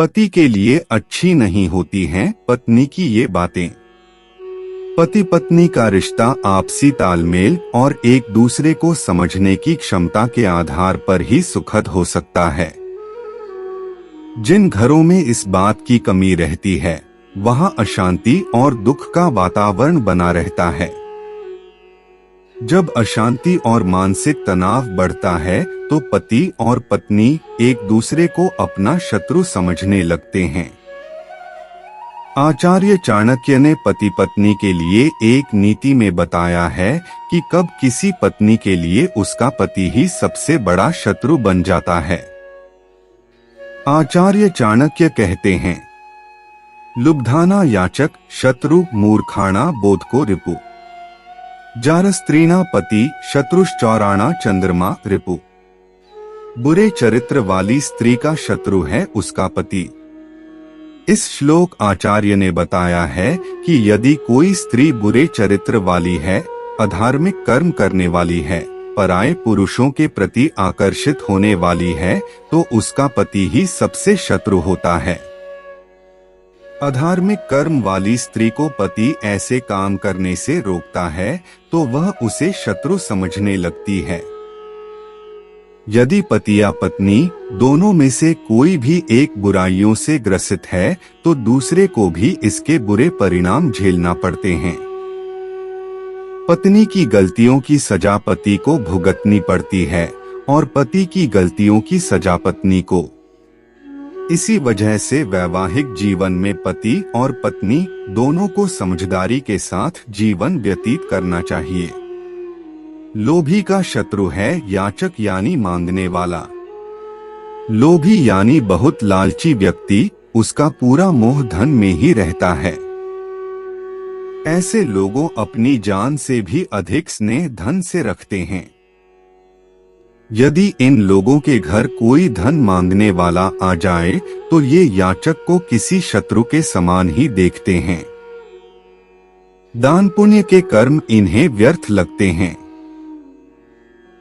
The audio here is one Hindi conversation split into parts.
पति के लिए अच्छी नहीं होती हैं पत्नी की ये बातें। पति पत्नी का रिश्ता आपसी तालमेल और एक दूसरे को समझने की क्षमता के आधार पर ही सुखद हो सकता है। जिन घरों में इस बात की कमी रहती है वहां अशांति और दुख का वातावरण बना रहता है। जब अशांति और मानसिक तनाव बढ़ता है तो पति और पत्नी एक दूसरे को अपना शत्रु समझने लगते हैं। आचार्य चाणक्य ने पति पत्नी के लिए एक नीति में बताया है कि कब किसी पत्नी के लिए उसका पति ही सबसे बड़ा शत्रु बन जाता है। आचार्य चाणक्य कहते हैं, लुब्धाना याचक शत्रु मूर्खाणा बोधको रिपु, जारस्त्रीणा पति शत्रुश्चौराणा चंद्रमा रिपु। बुरे चरित्र वाली स्त्री का शत्रु है उसका पति। इस श्लोक आचार्य ने बताया है कि यदि कोई स्त्री बुरे चरित्र वाली है, अधार्मिक कर्म करने वाली है, पराये पुरुषों के प्रति आकर्षित होने वाली है, तो उसका पति ही सबसे शत्रु होता है। अधार्मिक कर्म वाली स्त्री को पति ऐसे काम करने से रोकता है तो वह उसे शत्रु समझने लगती है। यदि पति या पत्नी दोनों में से कोई भी एक बुराइयों से ग्रसित है तो दूसरे को भी इसके बुरे परिणाम झेलना पड़ते हैं। पत्नी की गलतियों की सजा पति को भुगतनी पड़ती है और पति की गलतियों की सजा पत्नी को। इसी वजह से वैवाहिक जीवन में पति और पत्नी दोनों को समझदारी के साथ जीवन व्यतीत करना चाहिए। लोभी का शत्रु है याचक यानी मांगने वाला। लोभी यानी बहुत लालची व्यक्ति, उसका पूरा मोह धन में ही रहता है। ऐसे लोगों अपनी जान से भी अधिक स्नेह धन से रखते हैं। यदि इन लोगों के घर कोई धन मांगने वाला आ जाए तो ये याचक को किसी शत्रु के समान ही देखते हैं। दान पुण्य के कर्म इन्हें व्यर्थ लगते हैं।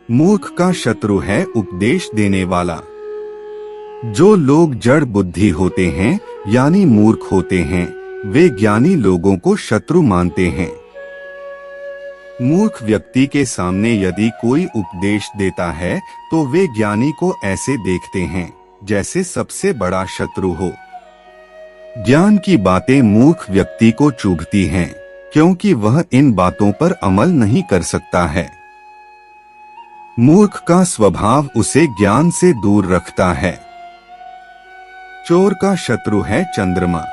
मूर्ख का शत्रु है उपदेश देने वाला। जो लोग जड़ बुद्धि होते हैं यानी मूर्ख होते हैं, वे ज्ञानी लोगों को शत्रु मानते हैं। मूर्ख व्यक्ति के सामने यदि कोई उपदेश देता है तो वे ज्ञानी को ऐसे देखते हैं जैसे सबसे बड़ा शत्रु हो। ज्ञान की बातें मूर्ख व्यक्ति को चुभती हैं क्योंकि वह इन बातों पर अमल नहीं कर सकता है। मूर्ख का स्वभाव उसे ज्ञान से दूर रखता है। चोर का शत्रु है चंद्रमा।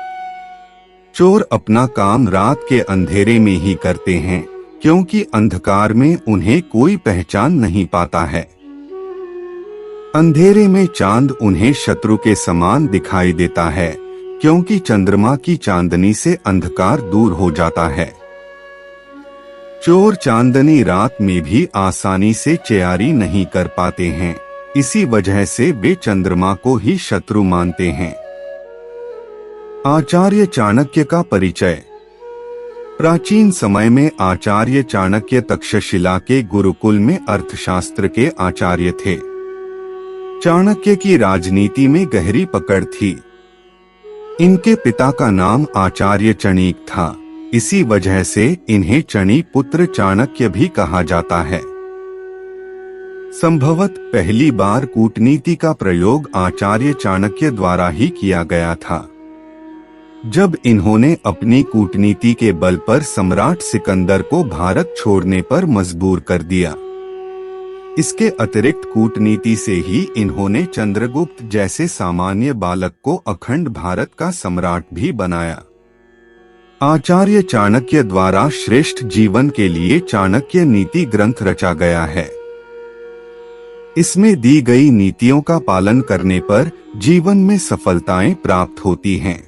चोर अपना काम रात के अंधेरे में ही करते हैं क्योंकि अंधकार में उन्हें कोई पहचान नहीं पाता है। अंधेरे में चांद उन्हें शत्रु के समान दिखाई देता है क्योंकि चंद्रमा की चांदनी से अंधकार दूर हो जाता है। चोर चांदनी रात में भी आसानी से चैयारी नहीं कर पाते हैं, इसी वजह से वे चंद्रमा को ही शत्रु मानते हैं। आचार्य चाणक्य का परिचय। प्राचीन समय में आचार्य चाणक्य तक्षशिला के गुरुकुल में अर्थशास्त्र के आचार्य थे। चाणक्य की राजनीति में गहरी पकड़ थी। इनके पिता का नाम आचार्य चणिक था, इसी वजह से इन्हें चणी पुत्र चाणक्य भी कहा जाता है। संभवत पहली बार कूटनीति का प्रयोग आचार्य चाणक्य द्वारा ही किया गया था, जब इन्होंने अपनी कूटनीति के बल पर सम्राट सिकंदर को भारत छोड़ने पर मजबूर कर दिया। इसके अतिरिक्त कूटनीति से ही इन्होंने चंद्रगुप्त जैसे सामान्य बालक को अखंड भारत का सम्राट भी बनाया। आचार्य चाणक्य द्वारा श्रेष्ठ जीवन के लिए चाणक्य नीति ग्रंथ रचा गया है। इसमें दी गई नीतियों का पालन करने पर जीवन में सफलताएं प्राप्त होती हैं।